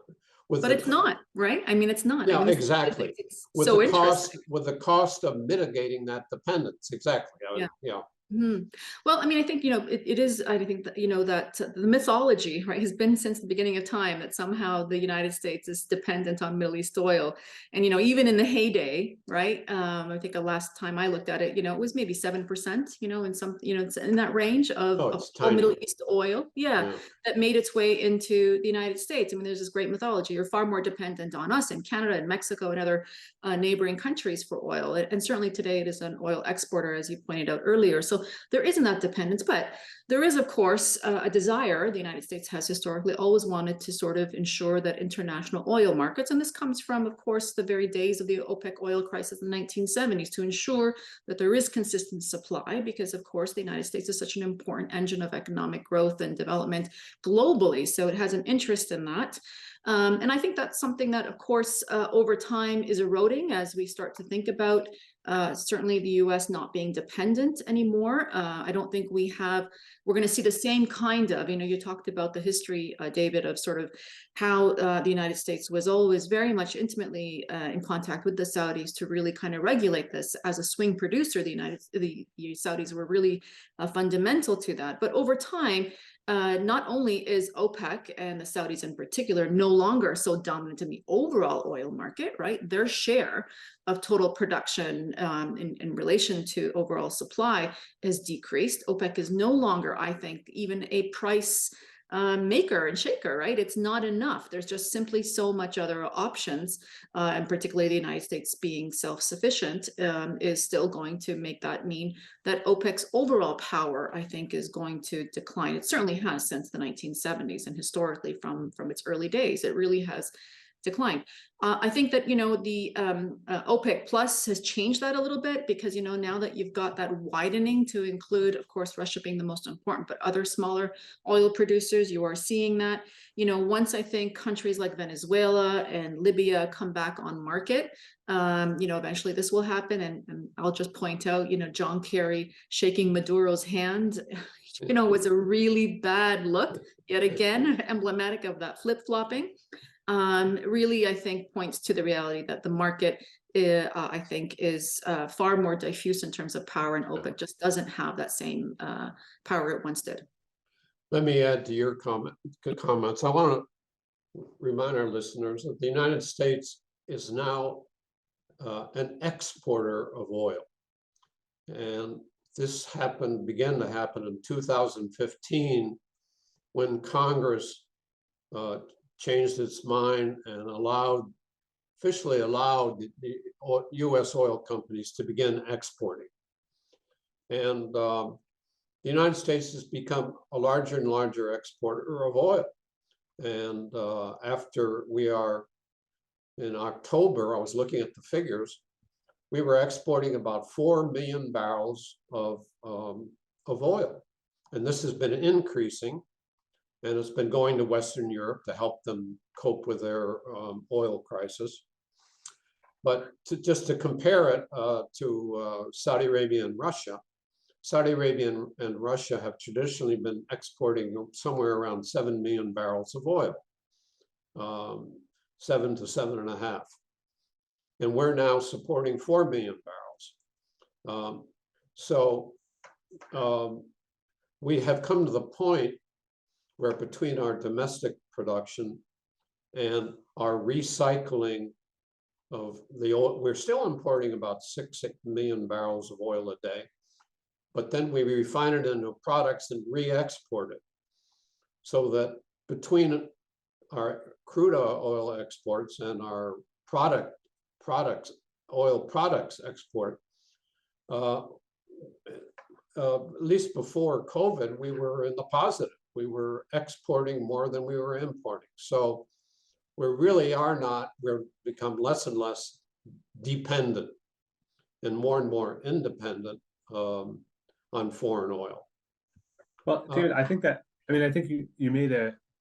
with. But it's not, right? I mean, it's not. Yeah, I mean, exactly. It's with so the cost, interesting. with the cost of mitigating that dependence. Exactly. Yeah. Well, I mean, I think, it is, I think that, that the mythology, right, has been since the beginning of time that somehow the United States is dependent on Middle East oil. And, even in the heyday, right, I think the last time I looked at it, it was maybe 7%, in some, it's in that range of, Oh, of it's all Middle tiny. East oil. Yeah, that made its way into the United States. I mean, there's this great mythology. You're far more dependent on us in Canada and Mexico and other neighboring countries for oil. And certainly today it is an oil exporter, as you pointed out earlier. So there isn't that dependence, but there is, of course, a desire. The United States has historically always wanted to sort of ensure that international oil markets, and this comes from, of course, the very days of the OPEC oil crisis in the 1970s, to ensure that there is consistent supply, because, of course, the United States is such an important engine of economic growth and development globally. So it has an interest in that. And I think that's something that, of course, over time is eroding as we start to think about certainly the US not being dependent anymore. I don't think we're going to see the same kind of, you talked about the history, David, of sort of how the United States was always very much intimately in contact with the Saudis to really kind of regulate this as a swing producer. The Saudis were really fundamental to that. But over time, not only is OPEC and the Saudis in particular no longer so dominant in the overall oil market, right? Their share of total production in relation to overall supply has decreased. OPEC is no longer, I think, even a price maker and shaker, right? It's not enough. There's just simply so much other options, and particularly the United States being self-sufficient is still going to make that mean that OPEC's overall power, I think, is going to decline. It certainly has since the 1970s, and historically from its early days, it really has declined. I think that, the OPEC Plus has changed that a little bit because, now that you've got that widening to include, of course, Russia being the most important, but other smaller oil producers, you are seeing that, once I think countries like Venezuela and Libya come back on market, eventually this will happen. And I'll just point out, John Kerry shaking Maduro's hand, was a really bad look, yet again, emblematic of that flip-flopping. Really, I think, points to the reality that the market, I think, is far more diffuse in terms of power, and OPEC just doesn't have that same power it once did. Let me add to your comments. I want to remind our listeners that the United States is now an exporter of oil. And this began to happen in 2015 when Congress changed its mind and officially allowed the U.S. oil companies to begin exporting. And the United States has become a larger and larger exporter of oil. And after in October, I was looking at the figures, we were exporting about 4 million barrels of oil. And this has been increasing. And it's been going to Western Europe to help them cope with their oil crisis. But just to compare it to Saudi Arabia and Russia, Saudi Arabia and Russia have traditionally been exporting somewhere around 7 million barrels of oil, 7 to 7.5. And we're now supporting 4 million barrels. So we have come to the point where between our domestic production and our recycling of the oil, we're still importing about 6 million barrels of oil a day, but then we refine it into products and re-export it. So that between our crude oil exports and our oil products export, at least before COVID, we were in the positive. We were exporting more than we were importing. So we really are not, we've become less and less dependent and more independent on foreign oil. Well, David, I think you made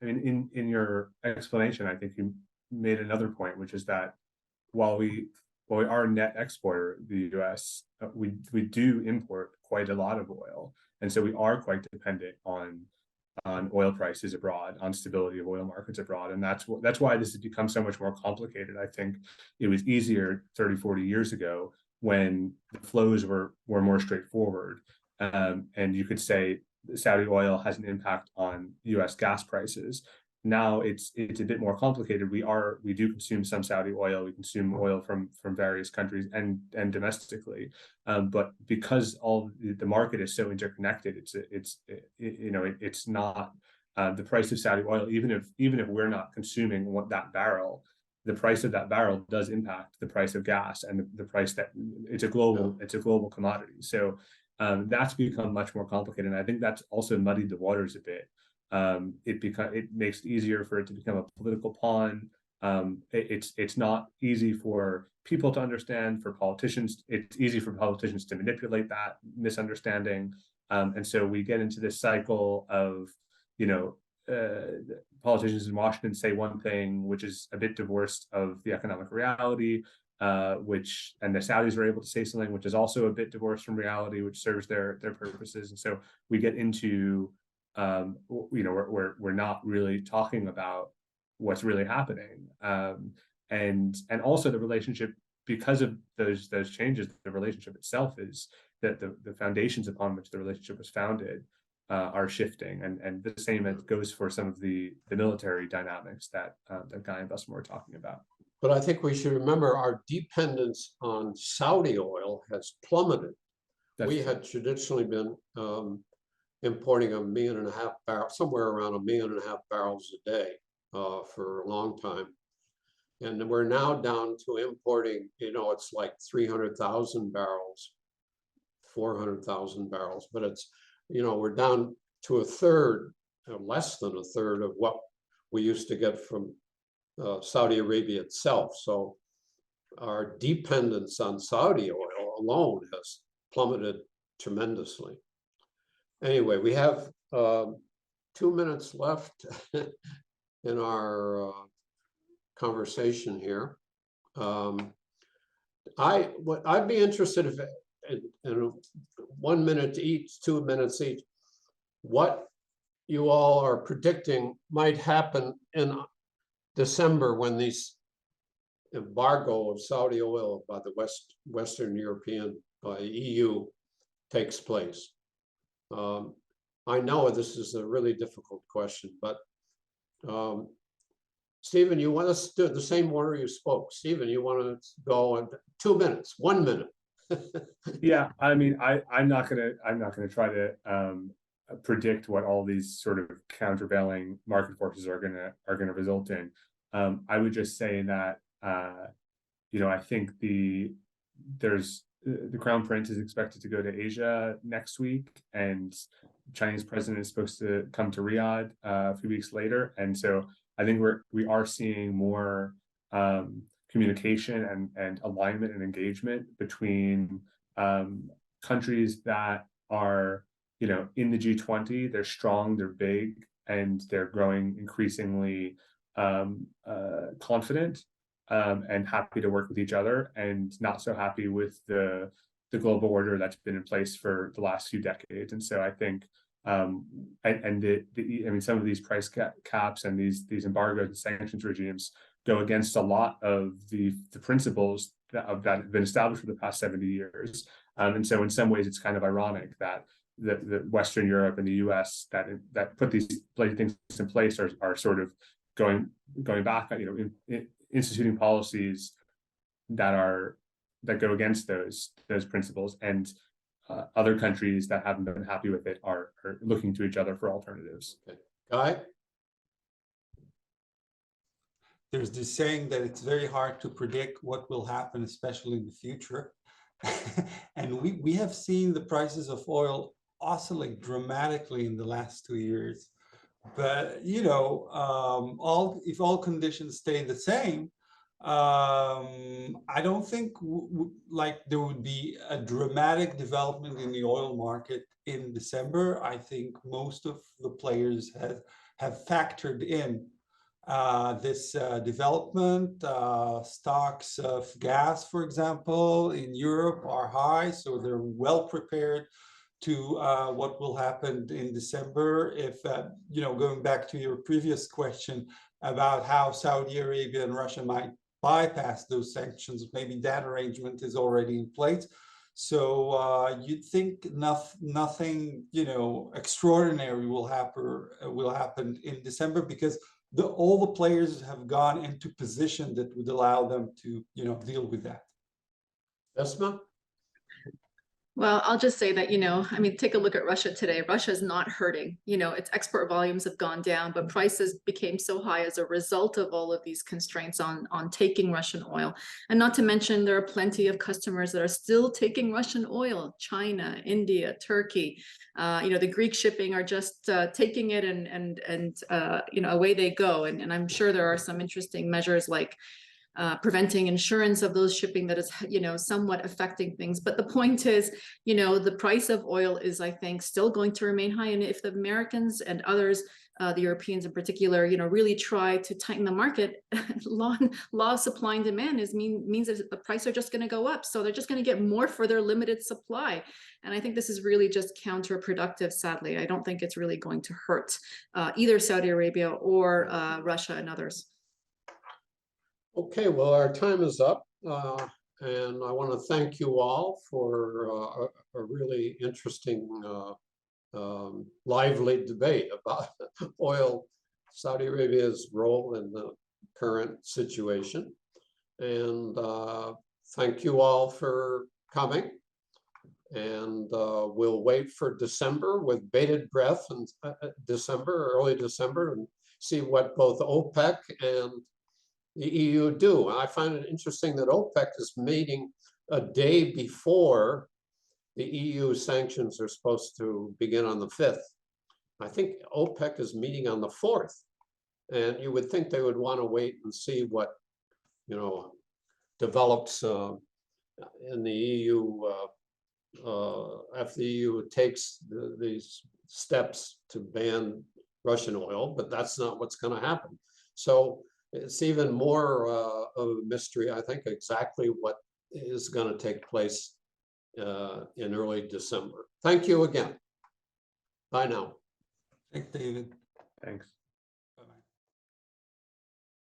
in your explanation, I think you made another point, which is that while we are a net exporter, the US, we do import quite a lot of oil. And so we are quite dependent on oil prices abroad, on stability of oil markets abroad. And that's why this has become so much more complicated. I think it was easier 30, 40 years ago when the flows were more straightforward. and you could say Saudi oil has an impact on US gas prices. Now it's a bit more complicated. We do consume some Saudi oil. We consume oil from various countries and domestically, but because all the market is so interconnected, it's not the price of Saudi oil. Even if we're not consuming that barrel, the price of that barrel does impact the price of gas and the price that it's a global commodity. So that's become much more complicated, and I think that's also muddied the waters a bit. It makes it easier for it to become a political pawn. It's not easy for people to understand, for politicians. It's easy for politicians to manipulate that misunderstanding, and so we get into this cycle of, politicians in Washington say one thing which is a bit divorced of the economic reality, and the Saudis are able to say something which is also a bit divorced from reality, which serves their purposes, and so we get into we're not really talking about what's really happening, and also the relationship, because of those changes, the relationship itself is that the foundations upon which the relationship was founded are shifting, and the same goes for some of the military dynamics that Guy and Busman were talking about. But I think we should remember our dependence on Saudi oil has plummeted. We had traditionally been importing 1.5 million barrels, somewhere around 1.5 million barrels a day for a long time. And we're now down to importing, it's like 300,000 barrels, 400,000 barrels, but it's, we're down to a third, less than a third of what we used to get from Saudi Arabia itself. So our dependence on Saudi oil alone has plummeted tremendously. Anyway, we have 2 minutes left in our conversation here. I'd be interested if in 1 minute each, 2 minutes each, what you all are predicting might happen in December when this embargo of Saudi oil by the Western European, by EU, takes place. I know this is a really difficult question, but Stephen, you want us to do the same order you spoke. Stephen, you want to go in 2 minutes, 1 minute. Yeah, I mean, I'm not gonna try to predict what all these sort of countervailing market forces are gonna result in. I would just say that I think the Crown Prince is expected to go to Asia next week, and Chinese president is supposed to come to Riyadh a few weeks later, and so I think we are seeing more communication and alignment and engagement between countries that are in the G20. They're strong, they're big, and they're growing increasingly confident and happy to work with each other, and not so happy with the global order that's been in place for the last few decades. And so I think some of these price caps and these embargoes and sanctions regimes go against a lot of the principles that have been established for the past 70 years. And so in some ways it's kind of ironic that the Western Europe and the US that put these things in place are sort of going back, instituting policies that go against those principles, and other countries that haven't been happy with it are looking to each other for alternatives. Okay. Guy? There's this saying that it's very hard to predict what will happen, especially in the future. And we have seen the prices of oil oscillate dramatically in the last 2 years. But if all conditions stay the same, I don't think there would be a dramatic development in the oil market in December. I think most of the players have factored in this development. Stocks of gas, for example, in Europe are high, so they're well prepared to what will happen in December. If, going back to your previous question about how Saudi Arabia and Russia might bypass those sanctions, maybe that arrangement is already in place. So you'd think nothing, you know, extraordinary will happen in December, because all the players have gone into position that would allow them to, you know, deal with that. Esma? Well, I'll just say that, you know, I mean, take a look at Russia today. Russia is not hurting. You know, its export volumes have gone down, but prices became so high as a result of all of these constraints on taking Russian oil. And not to mention, there are plenty of customers that are still taking Russian oil: China, India, Turkey. You know, the Greek shipping are just taking it, and you know, away they go. And I'm sure there are some interesting measures like preventing insurance of those shipping that is, you know, somewhat affecting things. But the point is, you know, the price of oil is, I think, still going to remain high. And if the Americans and others, the Europeans in particular, you know, really try to tighten the market, law of supply and demand means that the prices are just going to go up. So they're just going to get more for their limited supply. And I think this is really just counterproductive, sadly. I don't think it's really going to hurt either Saudi Arabia or Russia and others. Okay, well, our time is up, and I want to thank you all for a really interesting, lively debate about oil, Saudi Arabia's role in the current situation. And thank you all for coming. And we'll wait for December with bated breath, and early December, and see what both OPEC and the EU do. I find it interesting that OPEC is meeting a day before the EU sanctions are supposed to begin on the 5th. I think OPEC is meeting on the 4th. And you would think they would want to wait and see what, you know, develops in the EU after the EU takes these steps to ban Russian oil, but that's not what's going to happen. So it's even more of a mystery, I think, exactly what is going to take place in early December. Thank you again. Bye now. Thanks, David. Thanks.